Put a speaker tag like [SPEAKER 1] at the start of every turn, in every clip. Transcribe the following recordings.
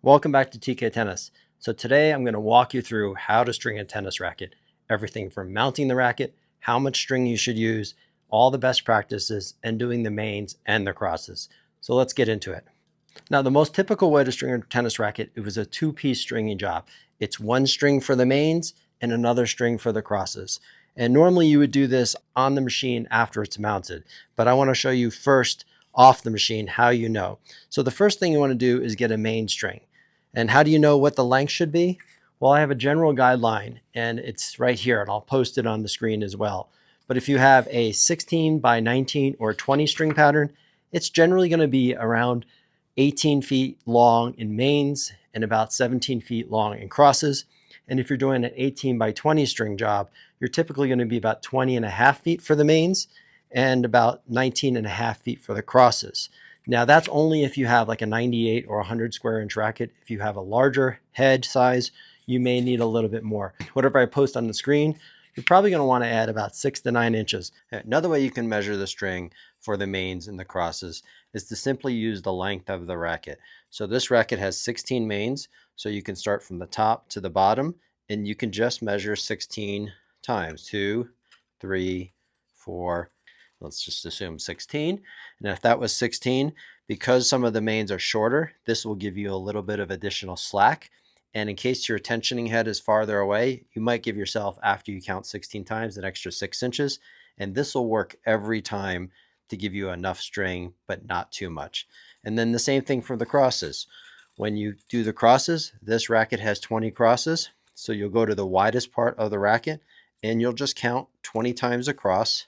[SPEAKER 1] Welcome back to TK Tennis. So today I'm going to walk you through how to string a tennis racket. Everything from mounting the racket, how much string you should use, all the best practices, and doing the mains and the crosses. So let's get into it. Now the most typical way to string a tennis racket, it was a two-piece stringing job. It's one string for the mains and another string for the crosses. And normally you would do this on the machine after it's mounted. But I want to show you first off the machine how you know. So the first thing you want to do is get a main string. And how do you know what the length should be? Well, I have a general guideline and it's right here and I'll post it on the screen as well. But if you have a 16 by 19 or 20 string pattern, it's generally going to be around 18 feet long in mains and about 17 feet long in crosses. And if you're doing an 18 by 20 string job, you're typically going to be about 20 and a half feet for the mains and about 19 and a half feet for the crosses. Now that's only if you have like a 98 or 100 square inch racket. If you have a larger head size, you may need a little bit more. Whatever I post on the screen, you're probably going to want to add about 6 to 9 inches. Another way you can measure the string for the mains and the crosses is to simply use the length of the racket. So this racket has 16 mains, so you can start from the top to the bottom and you can just measure 16 times. 2, 3, 4, let's just assume 16. And if that was 16, because some of the mains are shorter, this will give you a little bit of additional slack. And in case your tensioning head is farther away, you might give yourself, after you count 16 times, an extra 6 inches. And this will work every time to give you enough string, but not too much. And then the same thing for the crosses. When you do the crosses, this racket has 20 crosses. So you'll go to the widest part of the racket and you'll just count 20 times across.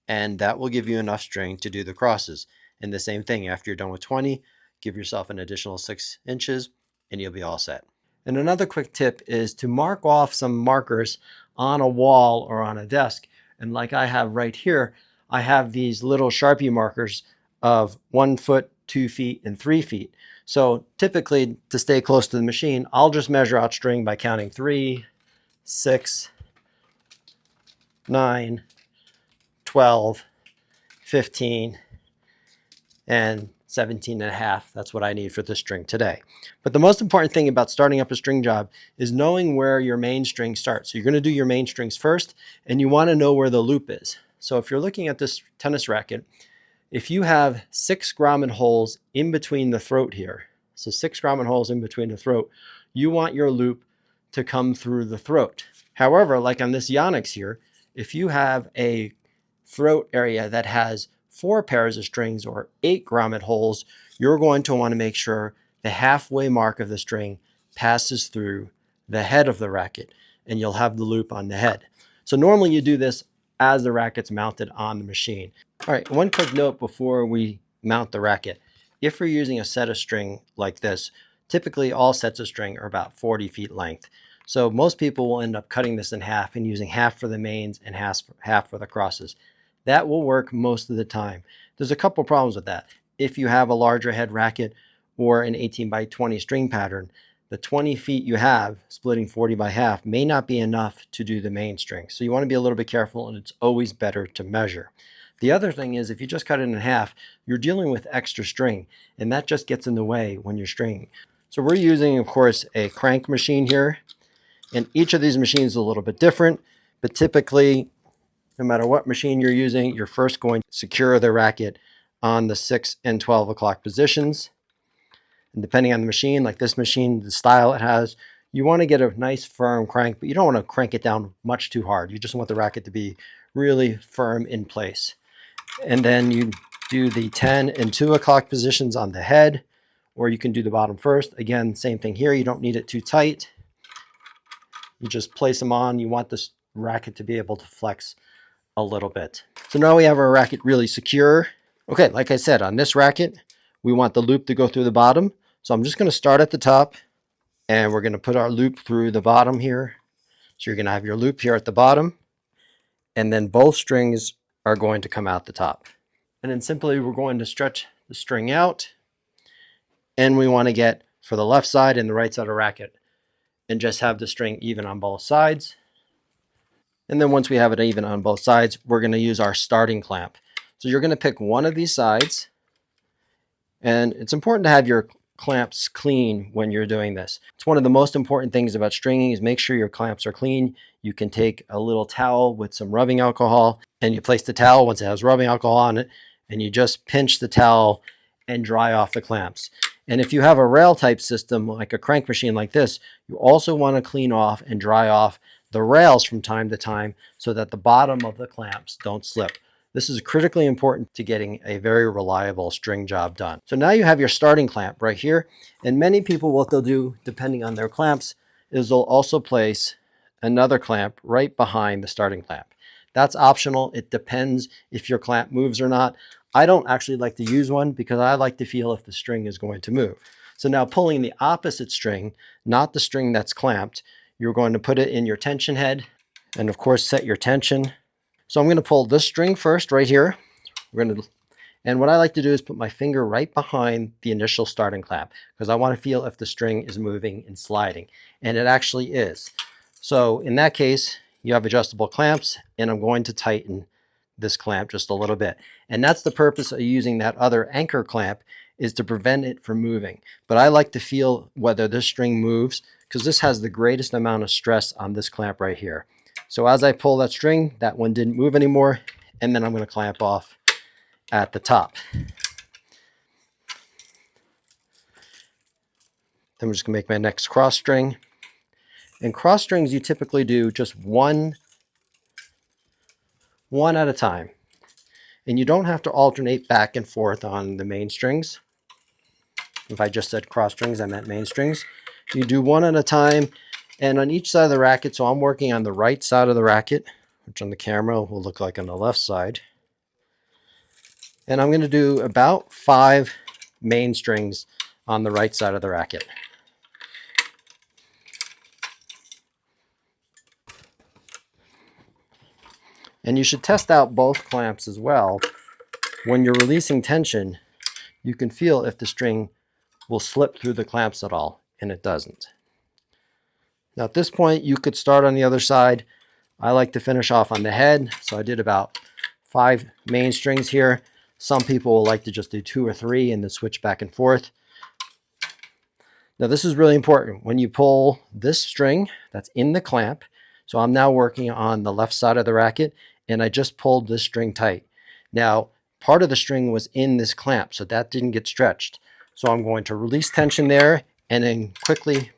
[SPEAKER 1] And that will give you enough string to do the crosses. And the same thing, after you're done with 20, give yourself an additional 6 inches and you'll be all set. And another quick tip is to mark off some markers on a wall or on a desk. And like I have right here, I have these little Sharpie markers of 1 foot, 2 feet, and 3 feet. So typically, to stay close to the machine, I'll just measure out string by counting 3, 6, 9, 12, 15, and 17 and a half. That's what I need for the string today. But the most important thing about starting up a string job is knowing where your main string starts. So you're going to do your main strings first, and you want to know where the loop is. So if you're looking at this tennis racket, if you have 6 grommet holes in between the throat here, so 6 grommet holes in between the throat, you want your loop to come through the throat. However, like on this Yonex here, if you have a throat area that has 4 pairs of strings or 8 grommet holes, you're going to want to make sure the halfway mark of the string passes through the head of the racket and you'll have the loop on the head. So normally you do this as the racket's mounted on the machine. All right, one quick note before we mount the racket. If you're using a set of string like this, typically all sets of string are about 40 feet length. So most people will end up cutting this in half and using half for the mains and half for the crosses. That will work most of the time. There's a couple problems with that. If you have a larger head racket or an 18 by 20 string pattern, the 20 feet you have, splitting 40 by half, may not be enough to do the main string. So you want to be a little bit careful, and it's always better to measure. The other thing is, if you just cut it in half, you're dealing with extra string, and that just gets in the way when you're stringing. So we're using, of course, a crank machine here, and each of these machines is a little bit different, but typically, no matter what machine you're using, you're first going to secure the racket on the 6 and 12 o'clock positions. And depending on the machine, like this machine, the style it has, you want to get a nice firm crank, but you don't want to crank it down much too hard. You just want the racket to be really firm in place. And then you do the 10 and 2 o'clock positions on the head, or you can do the bottom first. Again, same thing here. You don't need it too tight. You just place them on. You want this racket to be able to flex a little bit. So now we have our racket really secure. Okay, like I said, on this racket, we want the loop to go through the bottom. So I'm just going to start at the top and we're going to put our loop through the bottom here. So you're going to have your loop here at the bottom and then both strings are going to come out the top. And then simply we're going to stretch the string out and we want to get for the left side and the right side of the racket and just have the string even on both sides. And then once we have it even on both sides, we're going to use our starting clamp. So you're going to pick one of these sides, and it's important to have your clamps clean when you're doing this. It's one of the most important things about stringing is make sure your clamps are clean. You can take a little towel with some rubbing alcohol and you place the towel once it has rubbing alcohol on it and you just pinch the towel and dry off the clamps. And if you have a rail type system like a crank machine like this, you also want to clean off and dry off the rails from time to time so that the bottom of the clamps don't slip. This is critically important to getting a very reliable string job done. So now you have your starting clamp right here. And many people, what they'll do, depending on their clamps, is they'll also place another clamp right behind the starting clamp. That's optional. It depends if your clamp moves or not. I don't actually like to use one because I like to feel if the string is going to move. So now pulling the opposite string, not the string that's clamped, you're going to put it in your tension head and of course set your tension. So I'm going to pull this string first right here. And what I like to do is put my finger right behind the initial starting clamp because I want to feel if the string is moving and sliding. And it actually is. So in that case, you have adjustable clamps and I'm going to tighten this clamp just a little bit. And that's the purpose of using that other anchor clamp, is to prevent it from moving. But I like to feel whether this string moves because this has the greatest amount of stress on this clamp right here. So as I pull that string, that one didn't move anymore, and then I'm going to clamp off at the top. Then I'm just going to make my next cross string. And cross strings you typically do just one at a time. And you don't have to alternate back and forth on the main strings. If I just said cross strings, I meant main strings. You do one at a time and on each side of the racket. So I'm working on the right side of the racket, which on the camera will look like on the left side. And I'm going to do about 5 main strings on the right side of the racket. And you should test out both clamps as well. When you're releasing tension, you can feel if the string will slip through the clamps at all, and it doesn't. Now at this point, you could start on the other side. I like to finish off on the head, so I did about 5 main strings here. Some people will like to just do 2 or 3 and then switch back and forth. Now this is really important. When you pull this string that's in the clamp, so I'm now working on the left side of the racket, and I just pulled this string tight. Now, part of the string was in this clamp, so that didn't get stretched. So I'm going to release tension there and then quickly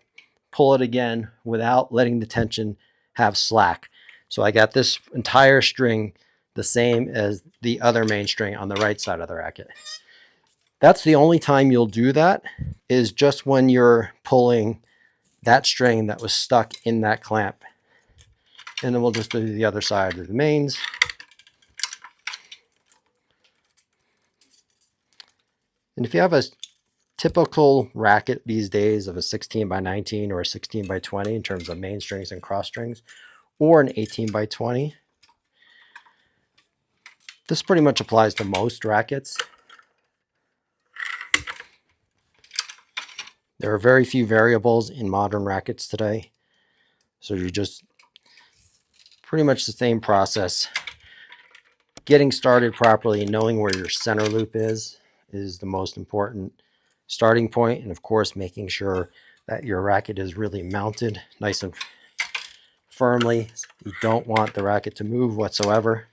[SPEAKER 1] pull it again without letting the tension have slack. So I got this entire string the same as the other main string on the right side of the racket. That's the only time you'll do that, is just when you're pulling that string that was stuck in that clamp. And then we'll just do the other side of the mains. And if you have a typical racket these days of a 16 by 19 or a 16 by 20 in terms of main strings and cross strings, or an 18 by 20, this pretty much applies to most rackets. There are very few variables in modern rackets today. So you're just pretty much the same process. Getting started properly and knowing where your center loop is the most important starting point. And of course, making sure that your racket is really mounted nice and firmly. You don't want the racket to move whatsoever.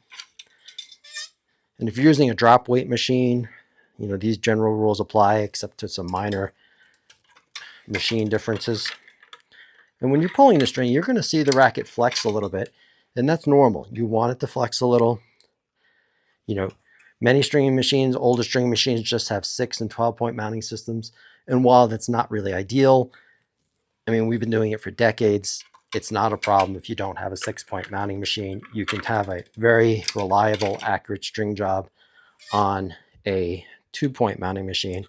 [SPEAKER 1] And if you're using a drop weight machine, you know, these general rules apply except to some minor machine differences. And when you're pulling the string, you're going to see the racket flex a little bit, and that's normal. You want it to flex a little. You know, many stringing machines, older stringing machines, just have 6 and 12-point mounting systems. And while that's not really ideal, I mean, we've been doing it for decades. It's not a problem if you don't have a 6-point mounting machine. You can have a very reliable, accurate string job on a 2-point mounting machine.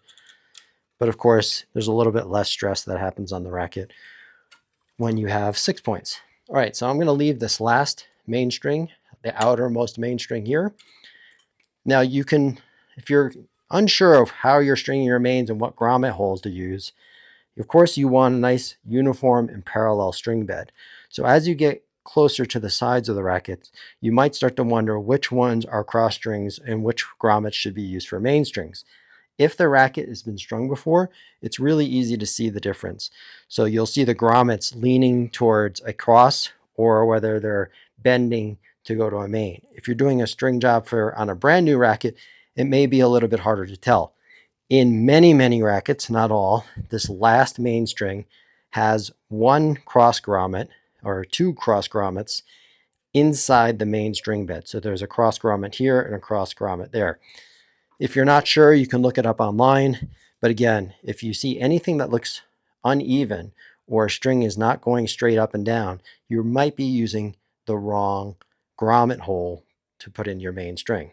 [SPEAKER 1] But of course, there's a little bit less stress that happens on the racket when you have 6 points. All right, so I'm going to leave this last main string, the outermost main string here. Now you can, if you're unsure of how you're stringing your mains and what grommet holes to use, of course you want a nice uniform and parallel string bed. So as you get closer to the sides of the racket, you might start to wonder which ones are cross strings and which grommets should be used for main strings. If the racket has been strung before, it's really easy to see the difference. So you'll see the grommets leaning towards a cross or whether they're bending to go to a main. If you're doing a string job on a brand new racket, it may be a little bit harder to tell. In many, many rackets, not all, this last main string has one cross grommet or two cross grommets inside the main string bed. So there's a cross grommet here and a cross grommet there. If you're not sure, you can look it up online. But again, if you see anything that looks uneven or a string is not going straight up and down, you might be using the wrong grommet hole to put in your main string.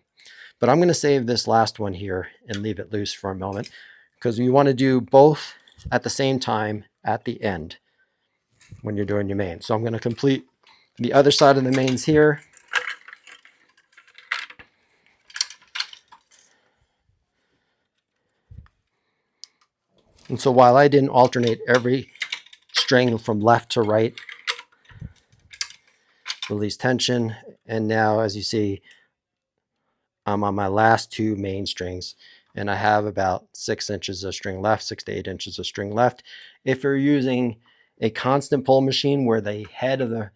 [SPEAKER 1] But I'm going to save this last one here and leave it loose for a moment because you want to do both at the same time at the end when you're doing your main. So I'm going to complete the other side of the mains here. And so while I didn't alternate every string from left to right, release tension, and now as you see, I'm on my last two main strings and I have about 6 inches of string left, 6 to 8 inches of string left. If you're using a constant pull machine where the head of the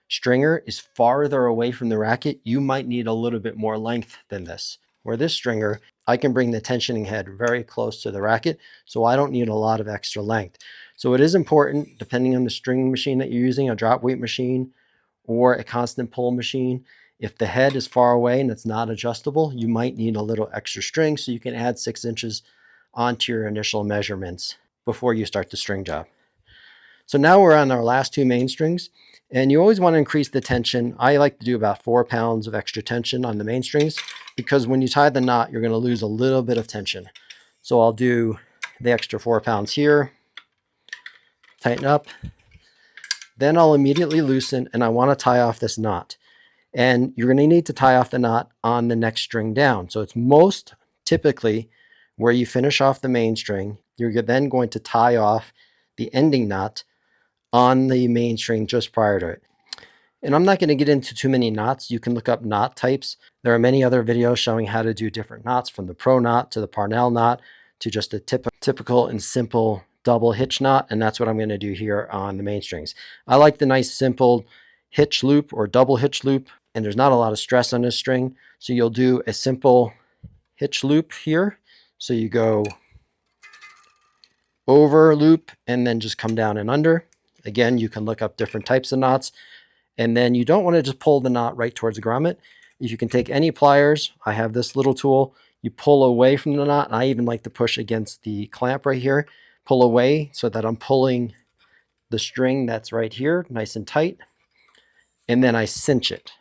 [SPEAKER 1] stringer is farther away from the racket, you might need a little bit more length than this. Where this stringer, I can bring the tensioning head very close to the racket, so I don't need a lot of extra length. So it is important, depending on the string machine that you're using, a drop weight machine or a constant pull machine, if the head is far away and it's not adjustable, you might need a little extra string so you can add 6 inches onto your initial measurements before you start the string job. So now we're on our last two main strings, and you always want to increase the tension. I like to do about 4 pounds of extra tension on the main strings because when you tie the knot, you're going to lose a little bit of tension. So I'll do the extra 4 pounds here, tighten up, then I'll immediately loosen, and I want to tie off this knot. And you're going to need to tie off the knot on the next string down. So it's most typically where you finish off the main string, you're then going to tie off the ending knot on the main string just prior to it. And I'm not going to get into too many knots. You can look up knot types. There are many other videos showing how to do different knots, from the pro knot to the Parnell knot to just a typical and simple double hitch knot. And that's what I'm going to do here on the main strings. I like the nice simple hitch loop or double hitch loop, and there's not a lot of stress on this string. So you'll do a simple hitch loop here. So you go over loop and then just come down and under. Again, you can look up different types of knots. And then you don't want to just pull the knot right towards the grommet. If you can take any pliers, I have this little tool, you pull away from the knot. And I even like to push against the clamp right here, pull away so that I'm pulling the string that's right here nice and tight. And then I cinch it.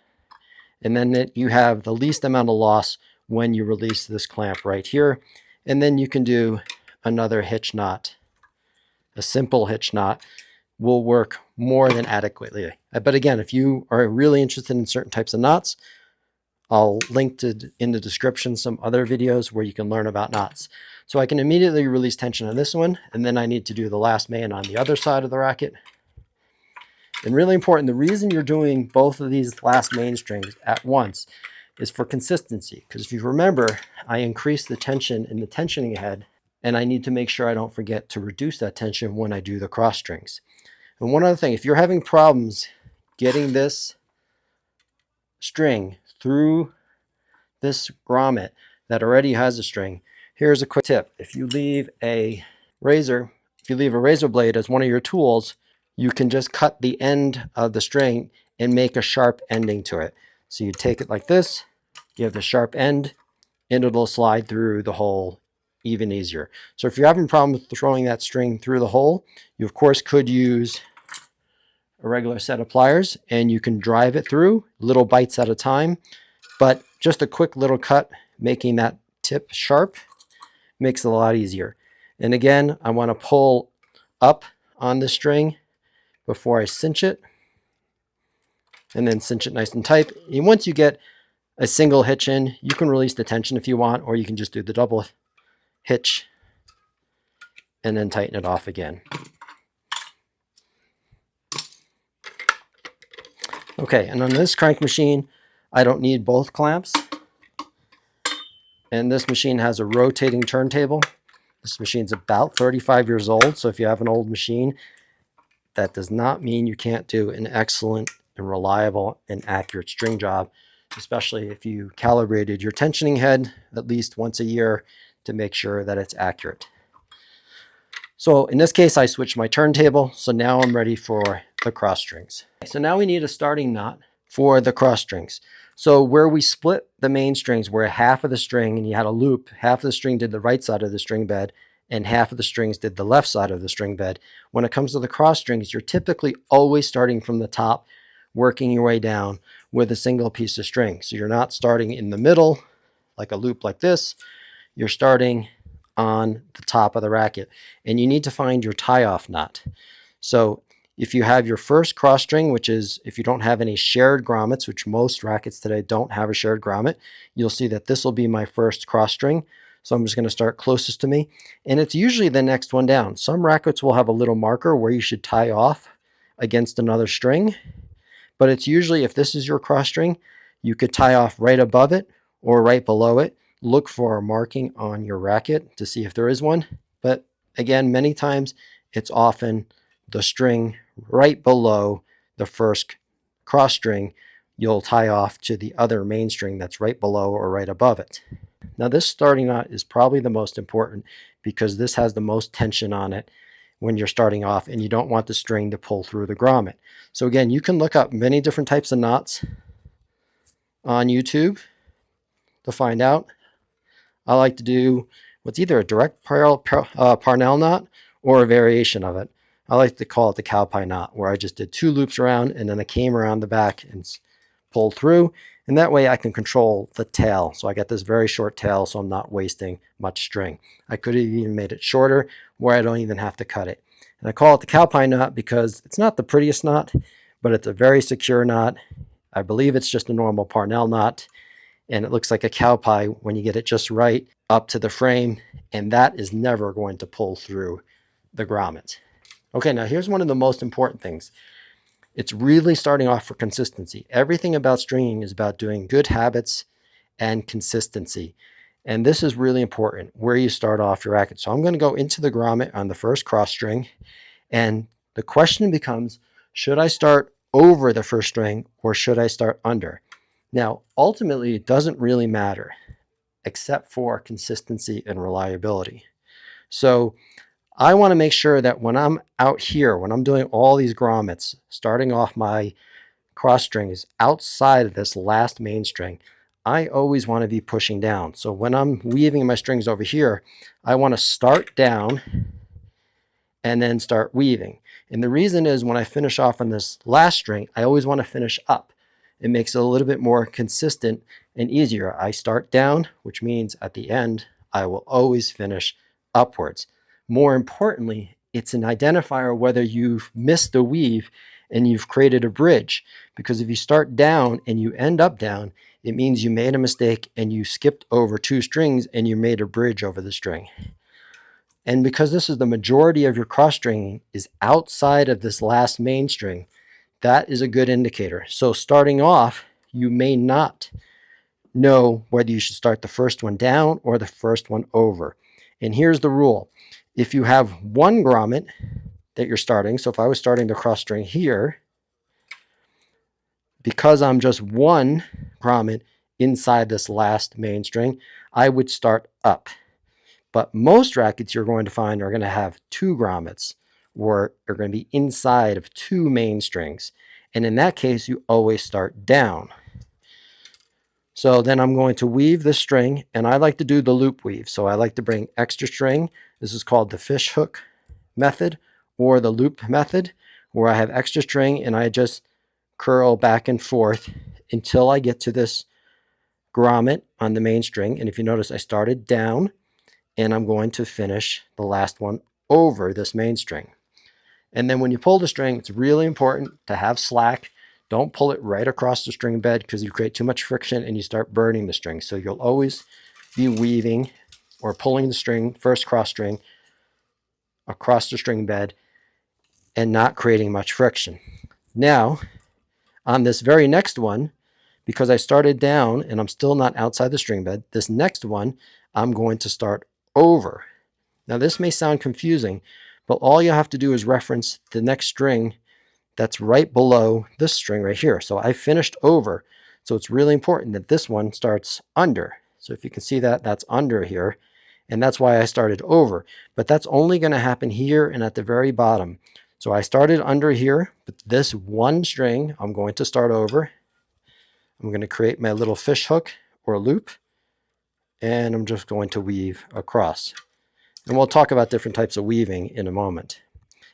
[SPEAKER 1] And then you have the least amount of loss when you release this clamp right here. And then you can do another hitch knot. A simple hitch knot will work more than adequately. But again, if you are really interested in certain types of knots, I'll link in the description some other videos where you can learn about knots. So I can immediately release tension on this one, and then I need to do the last main on the other side of the racket. And really important, the reason you're doing both of these last main strings at once is for consistency. Because if you remember, I increased the tension in the tensioning head, and I need to make sure I don't forget to reduce that tension when I do the cross strings. And one other thing, if you're having problems getting this string through this grommet that already has a string, here's a quick tip. If you leave a razor blade as one of your tools, you can just cut the end of the string and make a sharp ending to it. So you take it like this, you have the sharp end, and it'll slide through the hole even easier. So if you're having problems throwing that string through the hole, you of course could use a regular set of pliers and you can drive it through little bites at a time. But just a quick little cut, making that tip sharp, makes it a lot easier. And again, I want to pull up on the string before I cinch it, and then cinch it nice and tight. And once you get a single hitch in, you can release the tension if you want, or you can just do the double hitch and then tighten it off again. Okay, and on this crank machine, I don't need both clamps. And this machine has a rotating turntable. This machine's about 35 years old, so if you have an old machine, that does not mean you can't do an excellent and reliable and accurate string job, especially if you calibrated your tensioning head at least once a year to make sure that it's accurate. So in this case, I switched my turntable, so now I'm ready for the cross strings. So now we need a starting knot for the cross strings. So where we split the main strings, where half of the string, and you had a loop, half of the string did the right side of the string bed, and half of the strings did the left side of the string bed. When it comes to the cross strings, you're typically always starting from the top, working your way down with a single piece of string. So you're not starting in the middle, like a loop like this. You're starting on the top of the racket, and you need to find your tie-off knot. So if you have your first cross string, which is if you don't have any shared grommets, which most rackets today don't have a shared grommet, you'll see that this will be my first cross string. So I'm just going to start closest to me, and it's usually the next one down. Some rackets will have a little marker where you should tie off against another string, but it's usually, if this is your cross string, you could tie off right above it or right below it. Look for a marking on your racket to see if there is one. But again, many times it's often the string right below the first cross string. You'll tie off to the other main string that's right below or right above it. Now this starting knot is probably the most important because this has the most tension on it when you're starting off, and you don't want the string to pull through the grommet. So again, you can look up many different types of knots on YouTube to find out. I like to do what's either a direct Parnell knot or a variation of it. I like to call it the cow pie knot, where I just did 2 loops around and then I came around the back and pulled through. And that way I can control the tail. So I get this very short tail, so I'm not wasting much string. I could have even made it shorter where I don't even have to cut it. And I call it the cow pie knot because it's not the prettiest knot, but it's a very secure knot. I believe it's just a normal Parnell knot, and it looks like a cow pie when you get it just right up to the frame, and that is never going to pull through the grommet. Okay, now here's one of the most important things. It's really starting off for consistency. Everything about stringing is about doing good habits and consistency. And this is really important, where you start off your racket. So I'm going to go into the grommet on the first cross string, and the question becomes, should I start over the first string or should I start under? Now, ultimately, it doesn't really matter except for consistency and reliability. So I want to make sure that when I'm out here, when I'm doing all these grommets, starting off my cross strings outside of this last main string, I always want to be pushing down. So when I'm weaving my strings over here, I want to start down and then start weaving. And the reason is, when I finish off on this last string, I always want to finish up. It makes it a little bit more consistent and easier. I start down, which means at the end, I will always finish upwards. More importantly, it's an identifier whether you've missed a weave and you've created a bridge. Because if you start down and you end up down, it means you made a mistake and you skipped over 2 strings and you made a bridge over the string. And because this is the majority of your cross stringing is outside of this last main string, that is a good indicator. So starting off, you may not know whether you should start the first one down or the first one over. And here's the rule. If you have one grommet that you're starting, so if I was starting the cross string here, because I'm just one grommet inside this last main string, I would start up. But most rackets you're going to find are going to have 2 grommets, or are going to be inside of 2 main strings. And in that case, you always start down. So then I'm going to weave the string, and I like to do the loop weave. So I like to bring extra string. This is called the fish hook method or the loop method, where I have extra string and I just curl back and forth until I get to this grommet on the main string. And if you notice, I started down, and I'm going to finish the last one over this main string. And then when you pull the string, it's really important to have slack. Don't pull it right across the string bed because you create too much friction and you start burning the string. So you'll always be weaving or pulling the string, first cross string, across the string bed and not creating much friction. Now, on this very next one, because I started down and I'm still not outside the string bed, this next one, I'm going to start over. Now this may sound confusing, but all you have to do is reference the next string that's right below this string right here. So I finished over. So it's really important that this one starts under. So if you can see that, that's under here. And that's why I started over. But that's only going to happen here and at the very bottom. So I started under here, but this one string, I'm going to start over. I'm going to create my little fish hook or loop. And I'm just going to weave across. And we'll talk about different types of weaving in a moment.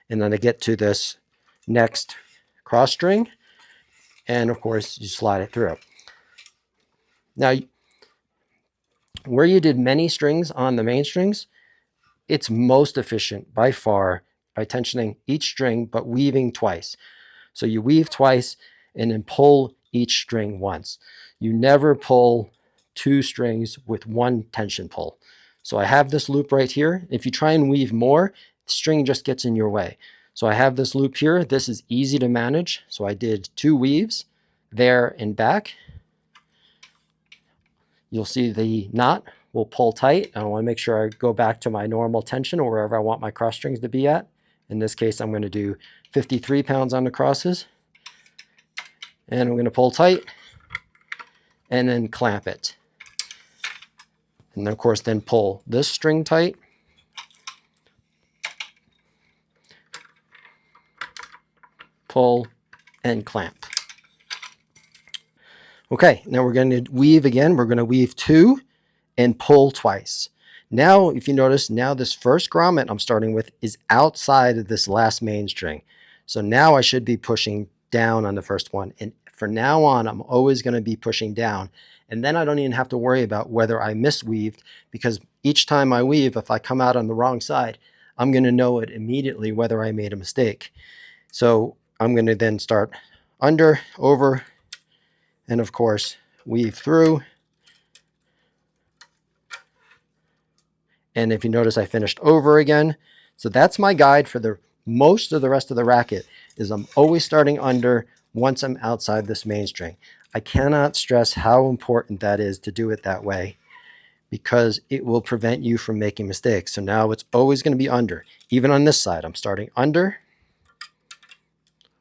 [SPEAKER 1] And then I get to this next cross string, and of course you slide it through. Now, where you did many strings on the main strings, it's most efficient by far by tensioning each string but weaving twice. So you weave twice and then pull each string once. You never pull two strings with one tension pull. So I have this loop right here. If you try and weave more, the string just gets in your way. So I have this loop here. This is easy to manage. So I did 2 weaves there and back. You'll see the knot will pull tight. I want to make sure I go back to my normal tension or wherever I want my cross strings to be at. In this case, I'm going to do 53 pounds on the crosses. And I'm going to pull tight and then clamp it. And then, of course, then pull this string tight. Pull and clamp. Okay, now we're going to weave again. We're going to weave 2 and pull twice. Now, if you notice, now this first grommet I'm starting with is outside of this last main string. So now I should be pushing down on the first one. And from now on, I'm always going to be pushing down. And then I don't even have to worry about whether I misweaved, because each time I weave, if I come out on the wrong side, I'm going to know it immediately whether I made a mistake. So I'm going to then start under, over, and of course, weave through. And if you notice, I finished over again. So that's my guide for the most of the rest of the racket, is I'm always starting under once I'm outside this main string. I cannot stress how important that is to do it that way, because it will prevent you from making mistakes. So now it's always going to be under. Even on this side, I'm starting under,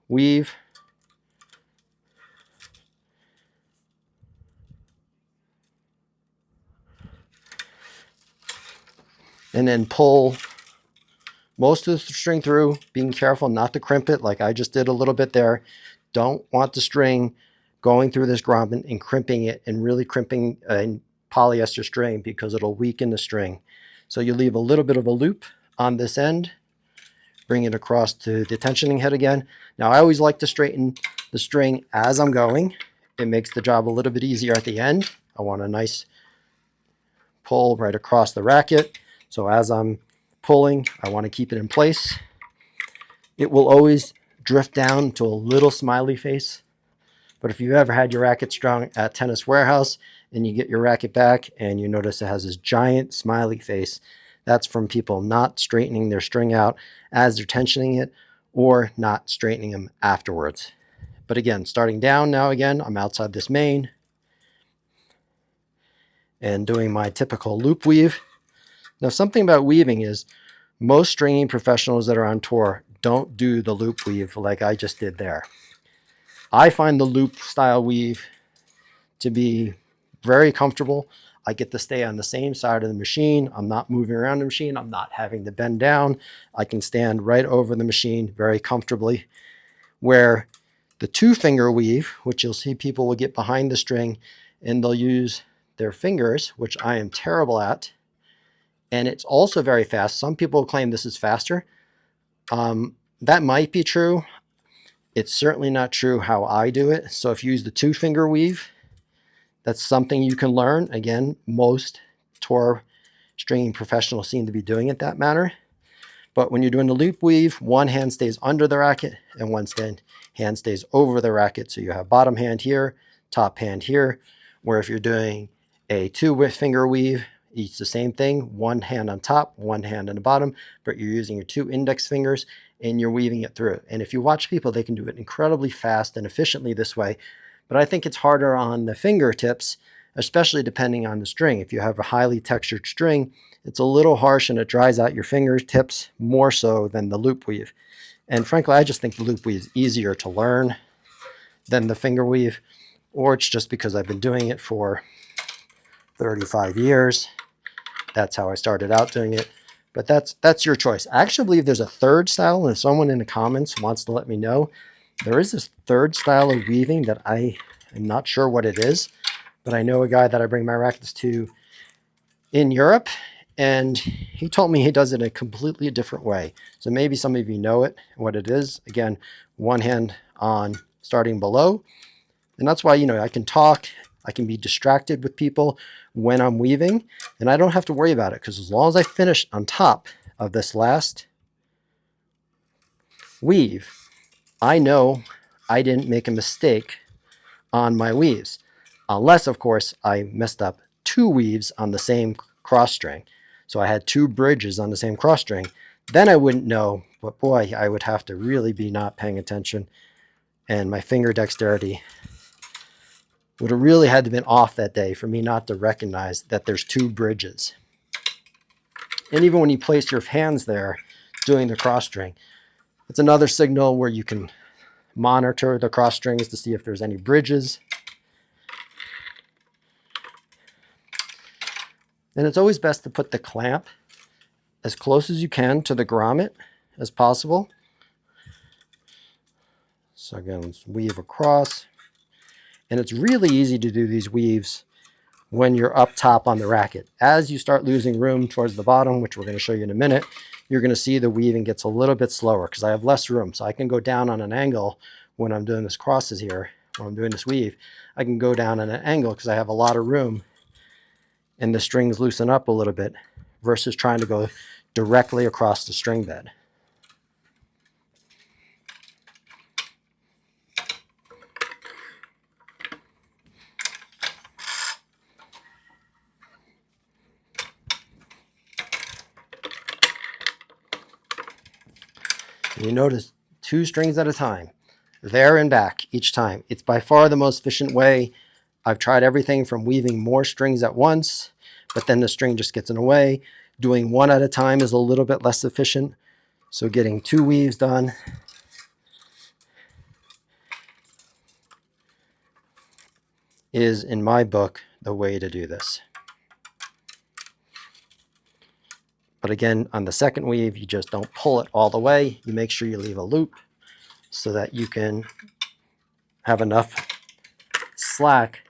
[SPEAKER 1] weave, and then pull most of the string through, being careful not to crimp it like I just did a little bit there. Don't want the string going through this grommet and crimping it, and really crimping a polyester string, because it'll weaken the string. So you leave a little bit of a loop on this end, bring it across to the tensioning head again. Now I always like to straighten the string as I'm going. It makes the job a little bit easier at the end. I want a nice pull right across the racket. So as I'm pulling, I want to keep it in place. It will always drift down to a little smiley face. But if you've ever had your racket strung at Tennis Warehouse and you get your racket back and you notice it has this giant smiley face, that's from people not straightening their string out as they're tensioning it, or not straightening them afterwards. But again, starting down now again, I'm outside this main and doing my typical loop weave. Now, something about weaving is most stringing professionals that are on tour don't do the loop weave like I just did there. I find the loop style weave to be very comfortable. I get to stay on the same side of the machine. I'm not moving around the machine. I'm not having to bend down. I can stand right over the machine very comfortably. Where the 2-finger weave, which you'll see people will get behind the string and they'll use their fingers, which I am terrible at. And it's also very fast. Some people claim this is faster. That might be true. It's certainly not true how I do it. So if you use the 2-finger weave, that's something you can learn. Again, most tour stringing professionals seem to be doing it that manner. But when you're doing the loop weave, one hand stays under the racket and one hand stays over the racket. So you have bottom hand here, top hand here. Where if you're doing a 2-finger weave, it's the same thing. One hand on top, one hand on the bottom, but you're using your 2 index fingers and you're weaving it through. And if you watch people, they can do it incredibly fast and efficiently this way, But I think it's harder on the fingertips, especially depending on the string. If you have a highly textured string, it's a little harsh and it dries out your fingertips more so than the loop weave. And frankly, I just think the loop weave is easier to learn than the finger weave, or it's just because I've been doing it for 35 years. That's how I started out doing it. But that's your choice. I actually believe there's a third style, and if someone in the comments wants to let me know, there is this third style of weaving that I am not sure what it is, but I know a guy that I bring my rackets to in Europe, and he told me he does it in a completely different way. So maybe some of you know it, what it is. Again, one hand on starting below. And that's why, I can talk, I can be distracted with people when I'm weaving, and I don't have to worry about it, because as long as I finish on top of this last weave, I know I didn't make a mistake on my weaves. Unless, of course, I messed up 2 weaves on the same cross string. So I had 2 bridges on the same cross string. Then I wouldn't know, but boy, I would have to really be not paying attention, and my finger dexterity would have really had to been off that day for me not to recognize that there's 2 bridges. And even when you place your hands there doing the cross string, it's another signal where you can monitor the cross strings to see if there's any bridges. And it's always best to put the clamp as close as you can to the grommet as possible. So again, let's weave across. And it's really easy to do these weaves when you're up top on the racket. As you start losing room towards the bottom, which we're going to show you in a minute, you're going to see the weaving gets a little bit slower because I have less room. So I can go down on an angle when I'm doing this crosses here, when I'm doing this weave. I can go down on an angle because I have a lot of room and the strings loosen up a little bit versus trying to go directly across the string bed. You notice 2 strings at a time, there and back each time. It's by far the most efficient way. I've tried everything from weaving more strings at once, but then the string just gets in the way. Doing 1 at a time is a little bit less efficient. So getting 2 weaves done is, in my book, the way to do this. But again, on the second weave, you just don't pull it all the way. You make sure you leave a loop so that you can have enough slack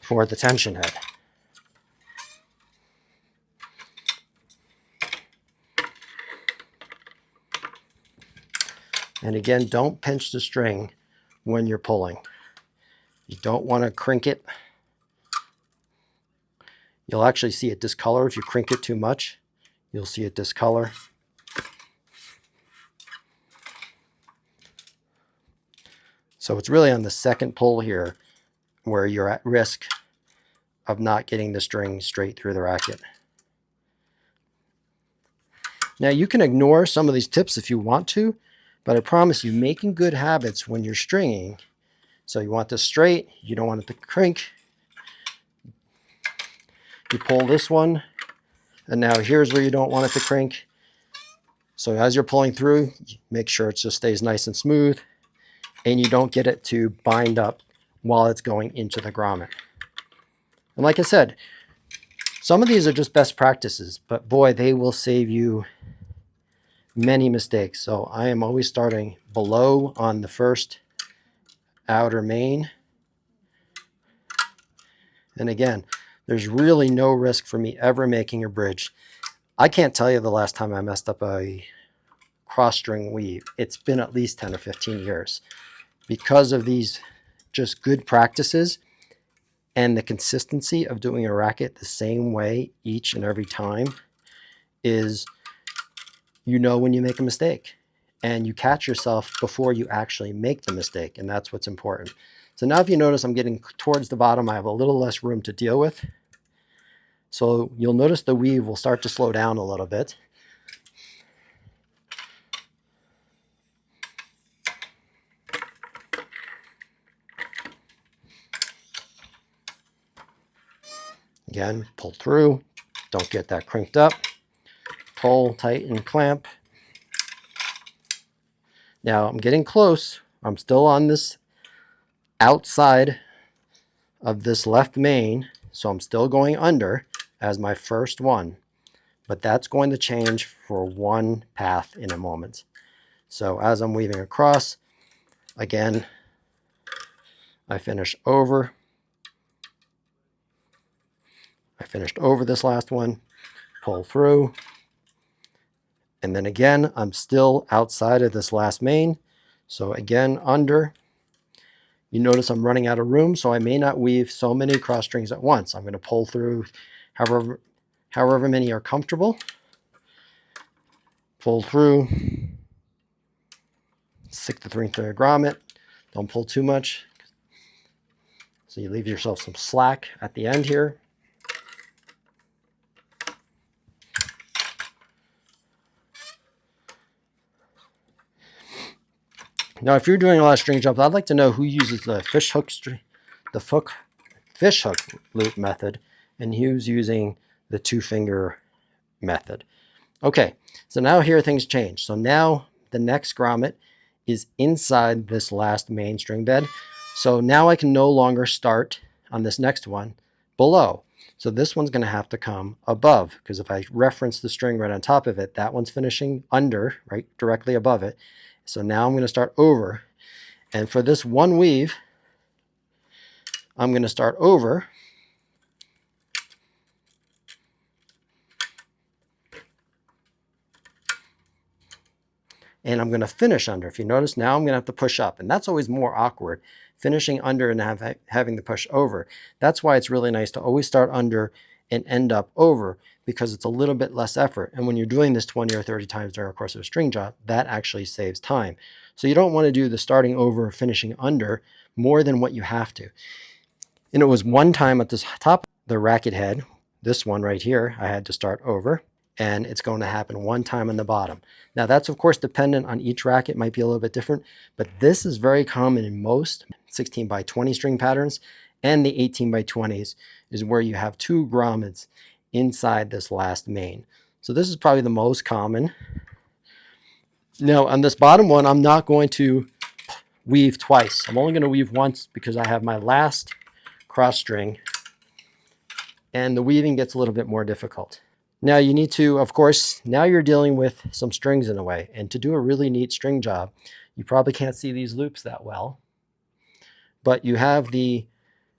[SPEAKER 1] for the tension head. And again, don't pinch the string when you're pulling. You don't want to crink it. You'll actually see it discolor if you crink it too much. You'll see it discolor. So it's really on the second pull here where you're at risk of not getting the string straight through the racket. Now you can ignore some of these tips if you want to, but I promise you, making good habits when you're stringing. So you want this straight, you don't want it to crink. You pull this one, and now here's where you don't want it to crink. So as you're pulling through, make sure it just stays nice and smooth, and you don't get it to bind up while it's going into the grommet. And like I said, some of these are just best practices, but boy, they will save you many mistakes. So I am always starting below on the first outer main. And again, there's really no risk for me ever making a bridge. I can't tell you the last time I messed up a cross string weave. It's been at least 10 or 15 years. Because of these just good practices and the consistency of doing a racket the same way each and every time is, when you make a mistake and you catch yourself before you actually make the mistake. And that's what's important. So now if you notice I'm getting towards the bottom, I have a little less room to deal with. So you'll notice the weave will start to slow down a little bit. Again, pull through, don't get that crinked up, pull, tighten, clamp. Now I'm getting close. I'm still on this outside of this left main, so I'm still going under as my first one, but that's going to change for one path in a moment. So as I'm weaving across, again, I finish over. I finished over this last one, pull through, and then again, I'm still outside of this last main. So again, under. You notice I'm running out of room, so I may not weave so many cross strings at once. I'm going to pull through however many are comfortable. Pull through, stick the 3/3 grommet. Don't pull too much, so you leave yourself some slack at the end here. Now, if you're doing a lot of string jobs, I'd like to know who uses the fish hook loop method, and who's using the 2-finger method. Okay, so now here things change. So now the next grommet is inside this last main string bed. So now I can no longer start on this next one below. So this one's going to have to come above, because if I reference the string right on top of it, that one's finishing under, right directly above it. So now I'm going to start over. And for this one weave, I'm going to start over. And I'm going to finish under. If you notice, now I'm going to have to push up, and that's always more awkward, finishing under and having to push over. That's why it's really nice to always start under and end up over, because it's a little bit less effort. And when you're doing this 20 or 30 times during the course of a string job, that actually saves time. So you don't want to do the starting over, finishing under more than what you have to. And it was one time at the top of the racket head, this one right here, I had to start over, and it's going to happen one time on the bottom. Now that's of course dependent on each racket, might be a little bit different, but this is very common in most 16 by 20 string patterns, and the 18 by 20s is where you have 2 grommets inside this last main. So this is probably the most common. Now on this bottom one, I'm not going to weave twice. I'm only going to weave once because I have my last cross string, and the weaving gets a little bit more difficult. Now you need to, of course, now you're dealing with some strings in a way, and to do a really neat string job, you probably can't see these loops that well, but you have the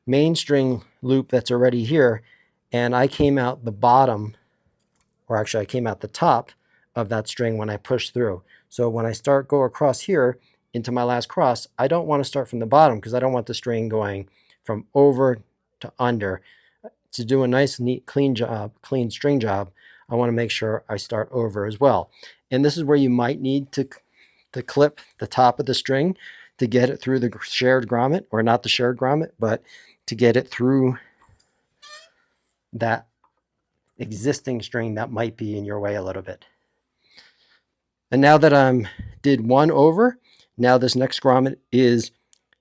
[SPEAKER 1] main string loop that's already here, and I came out the bottom, or actually I came out the top of that string when I push through. So when I go across here into my last cross, I don't want to start from the bottom because I don't want the string going from over to under. To do a nice, neat, clean string job, I want to make sure I start over as well. And this is where you might need to clip the top of the string to get it through the shared grommet, or not the shared grommet, but to get it through that existing string that might be in your way a little bit. And now that I did one over, now this next grommet is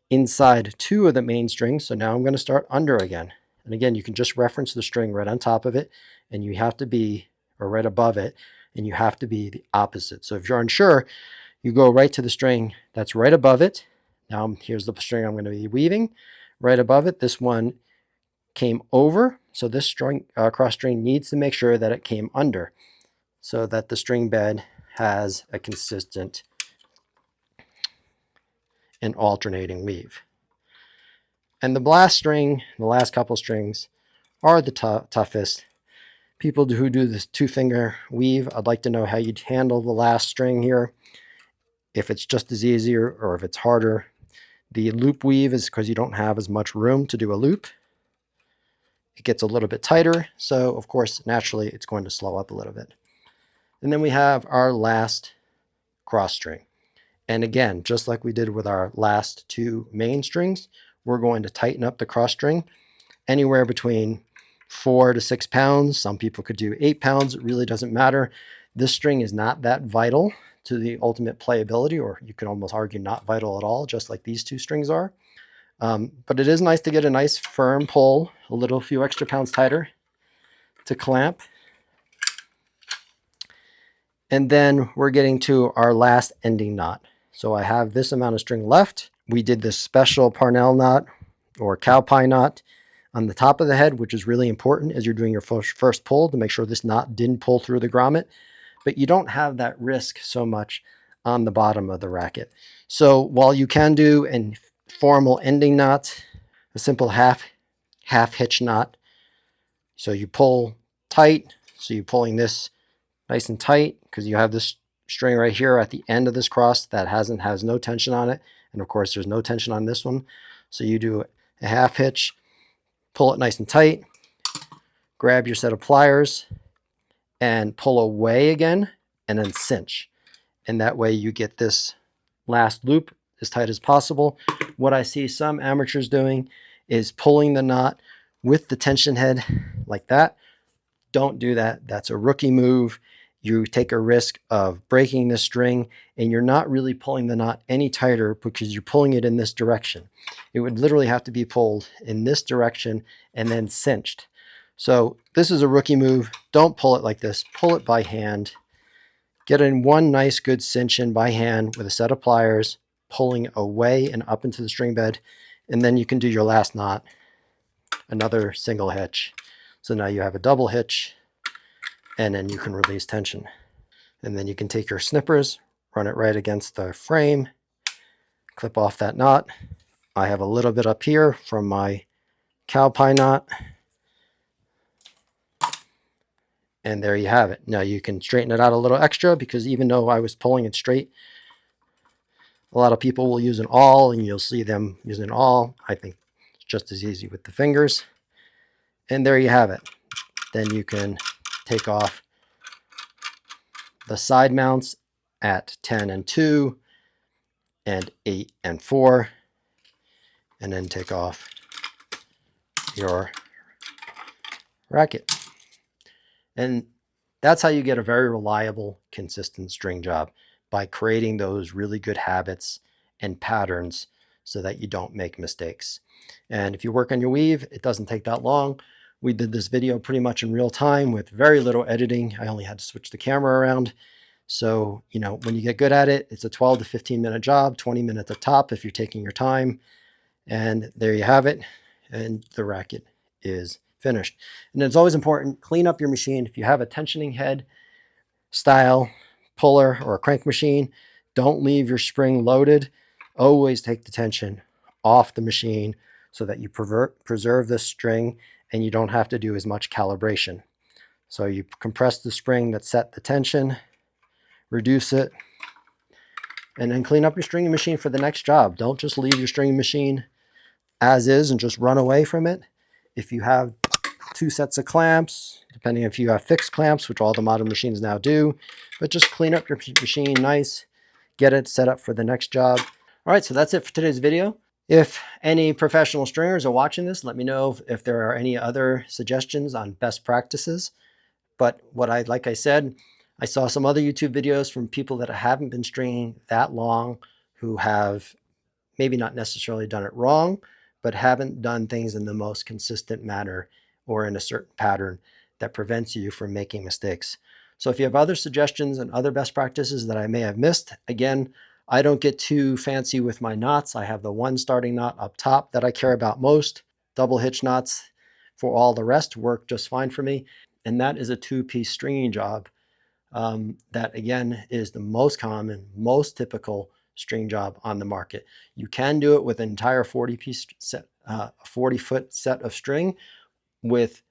[SPEAKER 1] inside 2 of the main strings. So now I'm going to start under again. And again, you can just reference the string right on top of it, and you have to be, or right above it, and you have to be the opposite. So if you're unsure, you go right to the string that's right above it. Now here's the string I'm going to be weaving. Right above it, this one came over. So this string, cross string needs to make sure that it came under, so that the string bed has a consistent and alternating weave. And the last string, the last couple strings, are the toughest. People who do this 2-finger weave, I'd like to know how you'd handle the last string here. If it's just as easy or if it's harder. The loop weave is because you don't have as much room to do a loop. It gets a little bit tighter, so of course, naturally, it's going to slow up a little bit. And then we have our last cross string. And again, just like we did with our last 2 main strings, we're going to tighten up the cross string anywhere between 4 to 6 pounds. Some people could do 8 pounds. It really doesn't matter. This string is not that vital to the ultimate playability, or you could almost argue not vital at all, just like these 2 strings are. But it is nice to get a nice firm pull, a few extra pounds tighter. to clamp. And then we're getting to our last ending knot. So I have this amount of string left. We did this special Parnell knot or cowpie knot on the top of the head, which is really important as you're doing your first pull to make sure this knot didn't pull through the grommet. But you don't have that risk so much on the bottom of the racket. So while you can do a formal ending knot, a simple half hitch knot. So you pull tight. So you're pulling this nice and tight because you have this string right here at the end of this cross that has no tension on it. And of course, there's no tension on this one. So you do a half hitch, pull it nice and tight, grab your set of pliers and pull away again and then cinch. And that way you get this last loop as tight as possible. What I see some amateurs doing is pulling the knot with the tension head like that. Don't do that. That's a rookie move. You take a risk of breaking the string and you're not really pulling the knot any tighter because you're pulling it in this direction. It would literally have to be pulled in this direction and then cinched. So this is a rookie move. Don't pull it like this. Pull it by hand. Get in one nice good cinch in by hand with a set of pliers, pulling away and up into the string bed. And then you can do your last knot, another single hitch. So now you have a double hitch and then you can release tension. And then you can take your snippers, run it right against the frame, clip off that knot. I have a little bit up here from my cowpie knot. And there you have it. Now you can straighten it out a little extra because even though I was pulling it straight, a lot of people will use an awl and you'll see them using an awl. I think it's just as easy with the fingers. And there you have it. Then you can take off the side mounts at 10 and 2 and 8 and 4 and then take off your racket. And that's how you get a very reliable, consistent string job, by creating those really good habits and patterns so that you don't make mistakes. And if you work on your weave, it doesn't take that long. We did this video pretty much in real time with very little editing. I only had to switch the camera around. So, you know, when you get good at it, it's a 12 to 15 minute job, 20 minutes at top if you're taking your time. And there you have it. And the racket is finished. And it's always important, clean up your machine. If you have a tensioning head style puller or a crank machine, don't leave your spring loaded. Always take the tension off the machine so that you preserve the string and you don't have to do as much calibration. So you compress the spring that set the tension, reduce it, and then clean up your stringing machine for the next job. Don't just leave your stringing machine as is and just run away from it. If you have 2 sets of clamps, depending if you have fixed clamps, which all the modern machines now do, but just clean up your machine nice, get it set up for the next job. All right, so that's it for today's video. If any professional stringers are watching this, let me know if there are any other suggestions on best practices. But like I said, I saw some other YouTube videos from people that haven't been stringing that long, who have maybe not necessarily done it wrong, but haven't done things in the most consistent manner or in a certain pattern that prevents you from making mistakes. So if you have other suggestions and other best practices that I may have missed, again, I don't get too fancy with my knots. I have the one starting knot up top that I care about most. Double hitch knots for all the rest work just fine for me. And that is a 2-piece stringing job. That again is the most common, most typical string job on the market. You can do it with an entire 40-piece set, 40-foot set of string with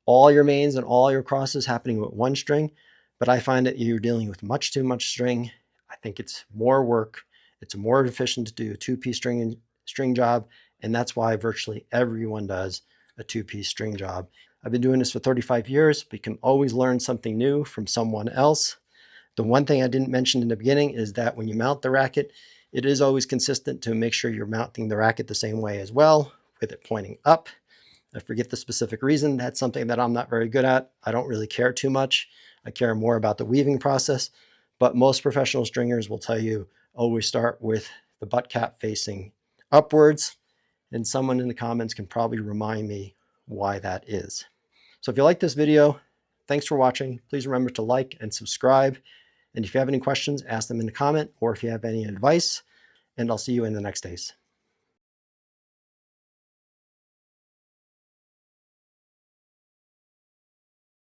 [SPEAKER 1] all your mains and all your crosses happening with one string. But I find that you're dealing with much too much string. I think it's more work. It's more efficient to do a 2-piece string job. And that's why virtually everyone does a 2-piece string job. I've been doing this for 35 years, but you can always learn something new from someone else. The one thing I didn't mention in the beginning is that when you mount the racket, it is always consistent to make sure you're mounting the racket the same way as well, with it pointing up. I forget the specific reason. That's something that I'm not very good at. I don't really care too much. I care more about the weaving process, but most professional stringers will tell you always start with the butt cap facing upwards, and someone in the comments can probably remind me why that is. So if you like this video, thanks for watching. Please remember to like and subscribe. And if you have any questions, ask them in the comment, or if you have any advice, and I'll see you in the next days.